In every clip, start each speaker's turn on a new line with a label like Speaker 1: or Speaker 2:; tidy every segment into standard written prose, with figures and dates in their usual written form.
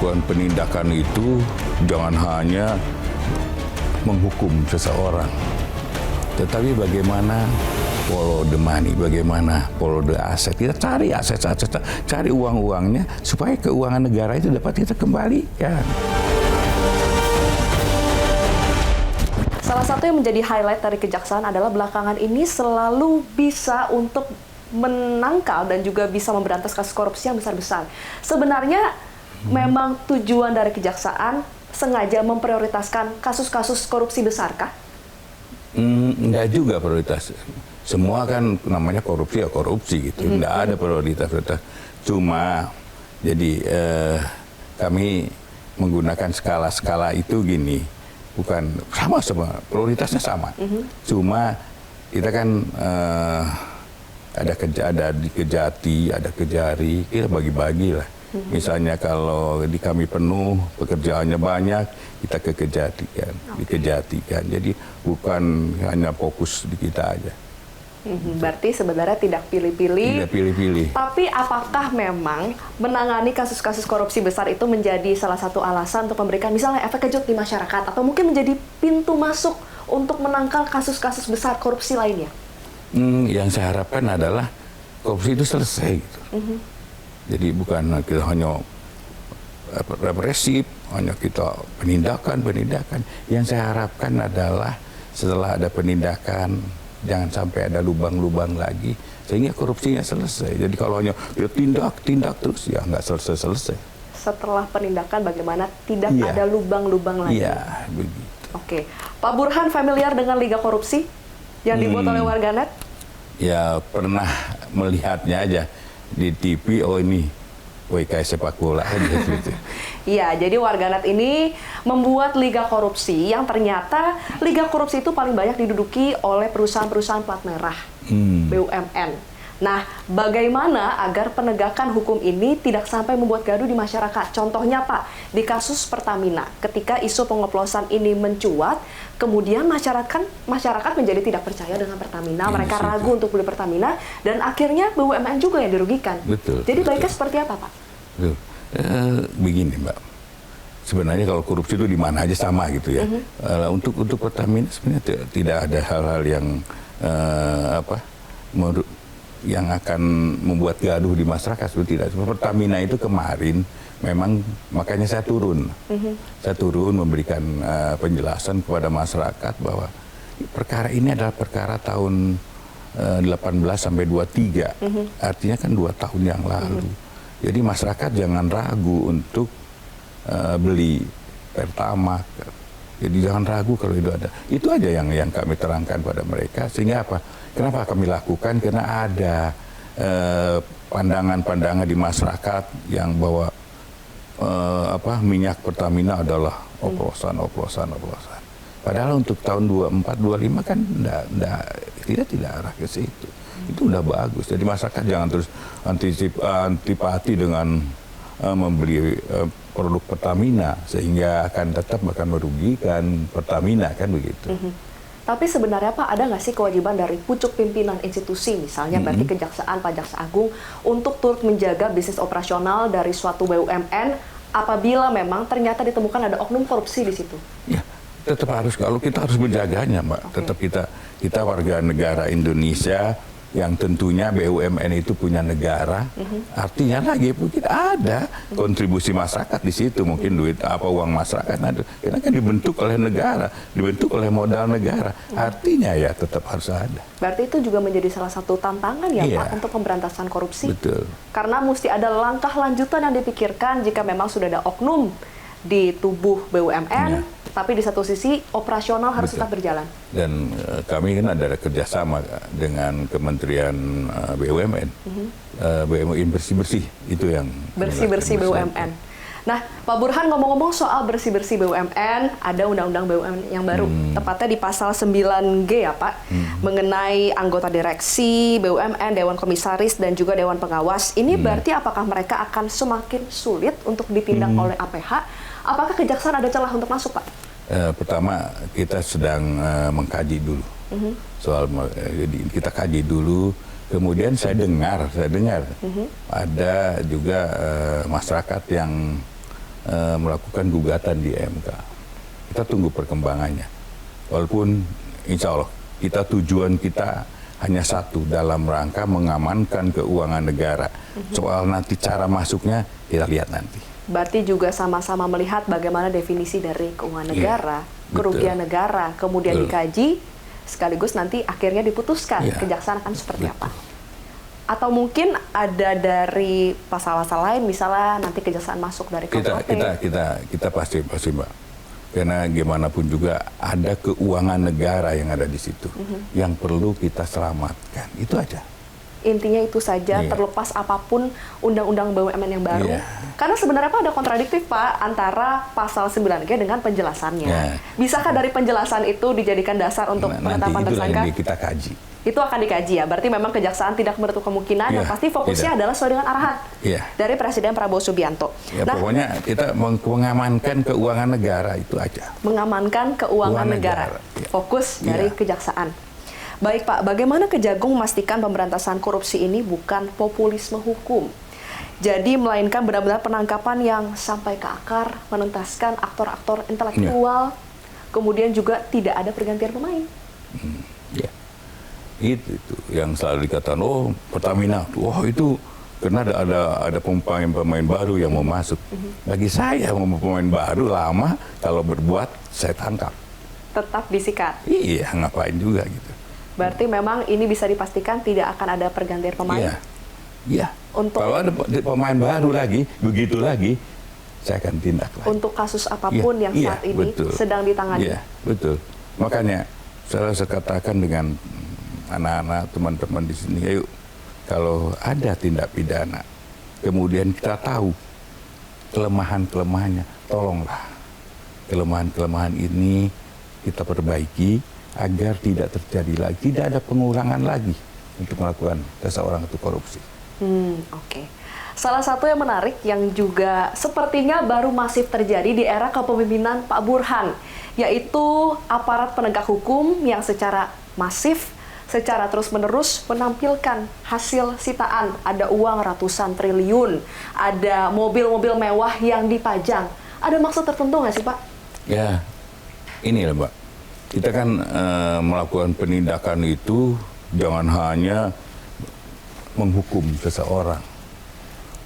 Speaker 1: melakukan penindakan itu jangan hanya menghukum seseorang, tetapi bagaimana follow the money, bagaimana follow the aset. Kita cari aset-aset, cari uang-uangnya supaya keuangan negara itu dapat kita kembalikan.
Speaker 2: Salah satu yang menjadi highlight dari kejaksaan adalah belakangan ini selalu bisa untuk menangkal dan juga bisa memberantas kasus korupsi yang besar-besar. Sebenarnya memang tujuan dari kejaksaan sengaja memprioritaskan kasus-kasus korupsi besarkah?
Speaker 1: Enggak juga prioritas. Semua kan namanya korupsi ya korupsi gitu. Enggak ada prioritas. Cuma jadi kami menggunakan skala-skala itu gini. Bukan sama prioritasnya sama. Cuma kita kan ada di Kejati, ada Kejari, kita bagi-bagi lah. Misalnya kalau di kami penuh, pekerjaannya banyak, kita ke Kejati kan, di Kejati kan. Jadi bukan hanya fokus di kita aja.
Speaker 2: Berarti sebenarnya tidak pilih-pilih.
Speaker 1: Tidak pilih-pilih.
Speaker 2: Tapi apakah memang menangani kasus-kasus korupsi besar itu menjadi salah satu alasan untuk memberikan misalnya efek kejut di masyarakat atau mungkin menjadi pintu masuk untuk menangkal kasus-kasus besar korupsi lainnya?
Speaker 1: Yang saya harapkan adalah korupsi itu selesai gitu. Jadi bukan kita hanya represif, hanya kita penindakan. Yang saya harapkan adalah setelah ada penindakan, jangan sampai ada lubang-lubang lagi, sehingga korupsinya selesai. Jadi kalau hanya ya tindak terus, ya nggak selesai.
Speaker 2: Setelah penindakan bagaimana tidak ada lubang-lubang lagi?
Speaker 1: Iya, begitu.
Speaker 2: Oke. Pak Burhan familiar dengan Liga Korupsi yang dibuat oleh warganet?
Speaker 1: Ya pernah melihatnya aja di TV, oh ini WKS sepak bola aja gitu.
Speaker 2: Iya, jadi warganet ini membuat Liga Korupsi yang ternyata Liga Korupsi itu paling banyak diduduki oleh perusahaan-perusahaan plat merah, BUMN. Nah, bagaimana agar penegakan hukum ini tidak sampai membuat gaduh di masyarakat? Contohnya Pak, di kasus Pertamina, ketika isu pengoplosan ini mencuat, kemudian masyarakat menjadi tidak percaya dengan Pertamina, mereka ragu untuk beli Pertamina, dan akhirnya BUMN juga yang dirugikan.
Speaker 1: Betul.
Speaker 2: Jadi baiknya seperti apa Pak?
Speaker 1: Betul. Begini Mbak, sebenarnya kalau korupsi itu di mana aja sama gitu ya. Untuk Pertamina sebenarnya tidak ada hal-hal yang yang akan membuat gaduh di masyarakat, tidak. Pertamina itu kemarin memang makanya saya turun. Saya turun memberikan penjelasan kepada masyarakat bahwa perkara ini adalah perkara tahun 18 sampai 23. Artinya kan 2 tahun yang lalu. Jadi masyarakat jangan ragu untuk beli Pertamax. Jadi jangan ragu kalau itu ada. Itu aja yang kami terangkan pada mereka. Sehingga apa? Kenapa kami lakukan? Karena ada pandangan-pandangan di masyarakat yang bahwa minyak Pertamina adalah oplosan. Padahal untuk tahun 24-25 kan tidak arah ke situ. Itu udah bagus. Jadi masyarakat jangan terus antipati dengan membeli produk Pertamina, sehingga akan merugikan Pertamina, kan begitu.
Speaker 2: Tapi sebenarnya Pak, ada nggak sih kewajiban dari pucuk pimpinan institusi, misalnya berarti Kejaksaan, Pak Jaksa Agung, untuk turut menjaga bisnis operasional dari suatu BUMN apabila memang ternyata ditemukan ada oknum korupsi di situ?
Speaker 1: Ya, tetap harus, kalau kita harus menjaganya, Mbak. Tetap kita warga negara Indonesia yang tentunya BUMN itu punya negara, artinya lagi kita ada kontribusi masyarakat di situ, mungkin duit uang masyarakat, karena kan dibentuk oleh negara, dibentuk oleh modal negara, artinya ya tetap harus ada.
Speaker 2: Berarti itu juga menjadi salah satu tantangan ya Pak untuk pemberantasan korupsi.
Speaker 1: Betul.
Speaker 2: Karena mesti ada langkah lanjutan yang dipikirkan jika memang sudah ada oknum di tubuh BUMN. Tapi di satu sisi operasional harus tetap berjalan. Dan
Speaker 1: kami kan ada kerjasama dengan Kementerian BUMN, BUMN bersih-bersih itu yang
Speaker 2: bersih-bersih BUMN. Nah, Pak Burhan ngomong-ngomong soal bersih-bersih BUMN, ada undang-undang BUMN yang baru, tepatnya di pasal 9G ya Pak, mengenai anggota direksi BUMN, Dewan Komisaris dan juga Dewan Pengawas. Ini berarti apakah mereka akan semakin sulit untuk ditindak oleh APH? Apakah kejaksaan ada celah untuk masuk Pak?
Speaker 1: Pertama kita sedang mengkaji dulu soal, kita kaji dulu, kemudian saya dengar ada juga masyarakat yang melakukan gugatan di MK. Kita tunggu perkembangannya. Walaupun insya Allah tujuan kita hanya satu, dalam rangka mengamankan keuangan negara. Soal nanti cara masuknya kita lihat nanti.
Speaker 2: Berarti juga sama-sama melihat bagaimana definisi dari keuangan negara, kerugian negara, kemudian dikaji, sekaligus nanti akhirnya diputuskan kejaksaan akan seperti apa. Atau mungkin ada dari pasal-pasal lain, misalnya nanti kejaksaan masuk dari KUHP.
Speaker 1: Kita pasti Mbak. Karena gimana pun juga ada keuangan negara yang ada di situ yang perlu kita selamatkan. Itu aja.
Speaker 2: Intinya itu saja, terlepas apapun undang-undang BUMN yang baru. Karena sebenarnya Pak ada kontradiktif Pak antara pasal 9G dengan penjelasannya. Bisakah dari penjelasan itu dijadikan dasar untuk penetapan tersangka?
Speaker 1: Nanti kita kaji.
Speaker 2: Itu akan dikaji ya, berarti memang kejaksaan tidak menutup kemungkinan, yang pasti fokusnya adalah sesuai dengan arahan dari Presiden Prabowo Subianto.
Speaker 1: Pokoknya kita mengamankan keuangan negara, itu aja.
Speaker 2: Mengamankan keuangan negara. Fokus dari kejaksaan. Baik Pak, bagaimana Kejagung memastikan pemberantasan korupsi ini bukan populisme hukum? Jadi melainkan benar-benar penangkapan yang sampai ke akar, menuntaskan aktor-aktor intelektual, kemudian juga tidak ada pergantian pemain.
Speaker 1: Itu yang selalu dikatakan, Pertamina, itu karena ada pemain baru yang mau masuk. Bagi saya pemain baru lama, kalau berbuat saya tangkap.
Speaker 2: Tetap disikat.
Speaker 1: Iya, ngapain juga gitu.
Speaker 2: Berarti memang ini bisa dipastikan tidak akan ada pergantian pemain.
Speaker 1: Iya. Kalau ada pemain baru lagi, begitu lagi, saya akan tindak lagi.
Speaker 2: Untuk kasus apapun yang saat ini sedang ditangani.
Speaker 1: Iya, betul. Makanya saya katakan dengan anak-anak, teman-teman di sini, ayo kalau ada tindak pidana, kemudian kita tahu kelemahan-kelemahannya, tolonglah kelemahan-kelemahan ini kita perbaiki agar tidak terjadi lagi, tidak ada pengulangan lagi untuk melakukan seseorang itu korupsi.
Speaker 2: Oke. Salah satu yang menarik yang juga sepertinya baru masif terjadi di era kepemimpinan Pak Burhan, yaitu aparat penegak hukum yang secara masif, secara terus-menerus menampilkan hasil sitaan. Ada uang ratusan triliun, ada mobil-mobil mewah yang dipajang. Ada maksud tertentu nggak sih Pak?
Speaker 1: Ya, ini lah Mbak. Kita kan melakukan penindakan itu jangan hanya menghukum seseorang,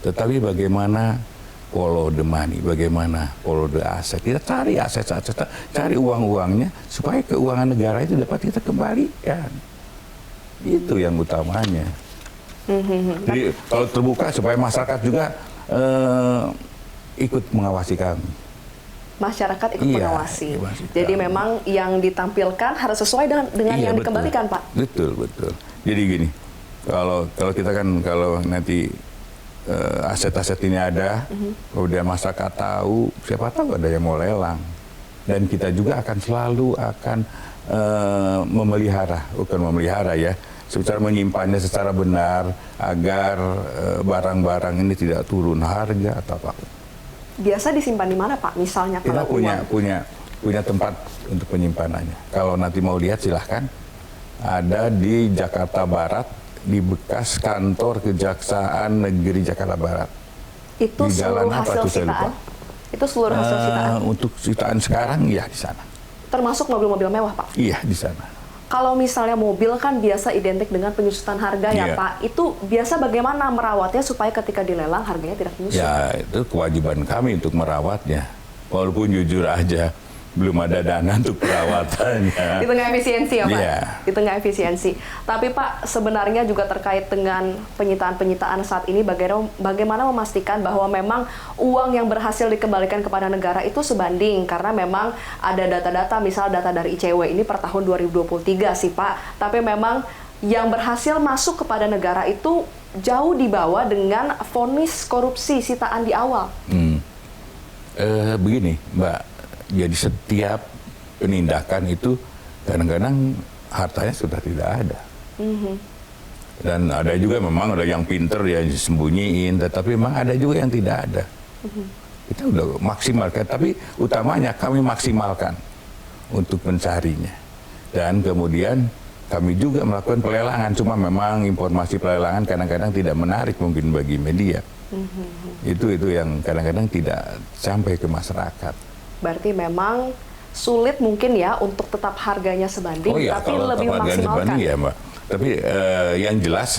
Speaker 1: tetapi bagaimana follow the money, bagaimana follow the asset. Kita cari aset-aset, cari uang-uangnya supaya keuangan negara itu dapat kita kembalikan. Itu yang utamanya. Jadi kalau terbuka supaya masyarakat juga ikut mengawasi kami.
Speaker 2: Masyarakat ikut mengawasi. Jadi memang yang ditampilkan harus sesuai dengan yang dikembalikan, Pak.
Speaker 1: Betul. Jadi gini, kalau kita kan kalau nanti aset-aset ini ada, kemudian masyarakat tahu, siapa tahu ada yang mau lelang. Dan kita juga akan selalu memelihara ya, secara menyimpannya secara benar agar barang-barang ini tidak turun harga atau apa.
Speaker 2: Biasa disimpan di mana Pak? Misalnya
Speaker 1: kita punya tempat untuk penyimpanannya. Kalau nanti mau lihat silahkan, ada di Jakarta Barat, di bekas kantor Kejaksaan Negeri Jakarta Barat.
Speaker 2: Itu seluruh hasil sitaan? Itu seluruh hasil sitaan?
Speaker 1: Untuk sitaan sekarang ya di sana.
Speaker 2: Termasuk mobil-mobil mewah Pak?
Speaker 1: Iya di sana.
Speaker 2: Kalau misalnya mobil kan biasa identik dengan penyusutan harga ya Pak. Itu biasa bagaimana merawatnya supaya ketika dilelang harganya tidak menyusut? Ya
Speaker 1: itu kewajiban kami untuk merawatnya. Walaupun jujur aja belum ada dana untuk perawatannya.
Speaker 2: Di tengah efisiensi ya Pak? Di tengah efisiensi. Tapi Pak, sebenarnya juga terkait dengan penyitaan-penyitaan saat ini, bagaimana memastikan bahwa memang uang yang berhasil dikembalikan kepada negara itu sebanding. Karena memang ada data-data, misal data dari ICW ini per tahun 2023 sih Pak. Tapi memang yang berhasil masuk kepada negara itu jauh di bawah dengan vonis korupsi sitaan di awal.
Speaker 1: Begini Mbak. Jadi setiap penindakan itu kadang-kadang hartanya sudah tidak ada. Dan ada juga memang ada yang pinter yang disembunyiin, tetapi memang ada juga yang tidak ada. Kita udah maksimalkan, tapi utamanya kami maksimalkan untuk mencarinya. Dan kemudian kami juga melakukan pelelangan, cuma memang informasi pelelangan kadang-kadang tidak menarik mungkin bagi media. Itu yang kadang-kadang tidak sampai ke masyarakat.
Speaker 2: Berarti memang sulit mungkin ya untuk tetap harganya sebanding, tapi
Speaker 1: kalau
Speaker 2: lebih
Speaker 1: harganya
Speaker 2: memaksimalkan.
Speaker 1: sebanding ya Mbak. Tapi yang jelas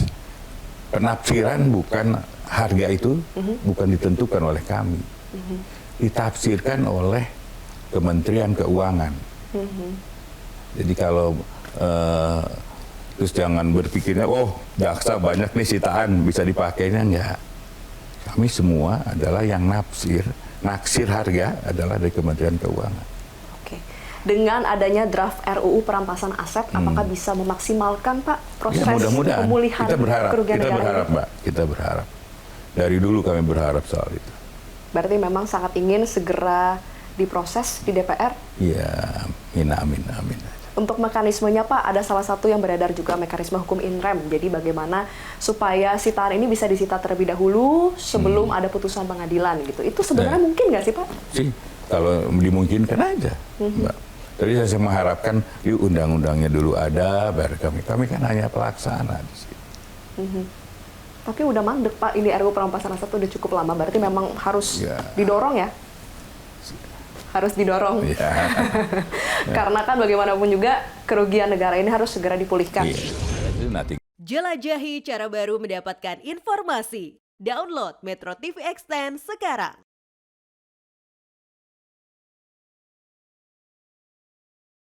Speaker 1: penafsiran bukan harga itu bukan ditentukan oleh kami, ditafsirkan oleh Kementerian Keuangan. Jadi kalau terus jangan berpikirnya, oh jaksa banyak nih sitaan bisa dipakainya, enggak. Kami semua adalah yang naksir harga adalah dari Kementerian Keuangan.
Speaker 2: Oke. Dengan adanya draft RUU perampasan aset, apakah bisa memaksimalkan Pak proses
Speaker 1: Ya, mudah-mudahan.
Speaker 2: pemulihan kerugian
Speaker 1: Kita
Speaker 2: negara
Speaker 1: berharap,
Speaker 2: ini?
Speaker 1: Mbak. Kita berharap. Dari dulu kami berharap soal itu.
Speaker 2: Berarti memang sangat ingin segera diproses di DPR?
Speaker 1: Ya, amin.
Speaker 2: Untuk mekanismenya Pak, ada salah satu yang beredar juga mekanisme hukum in rem. Jadi bagaimana supaya sitaan ini bisa disita terlebih dahulu sebelum ada putusan pengadilan gitu. Itu sebenarnya mungkin nggak sih Pak?
Speaker 1: Sih, kalau dimungkinkan aja, Mbak. Tadi saya mengharapkan yuk undang-undangnya dulu ada, baru kami kan hanya pelaksana di sini.
Speaker 2: Tapi udah mandek Pak, ini RUU perampasan aset udah cukup lama. Berarti memang harus didorong ya? Harus didorong. Karena kan bagaimanapun juga kerugian negara ini harus segera dipulihkan.
Speaker 3: Jelajahi cara baru mendapatkan informasi. Download Metro TV Extend sekarang.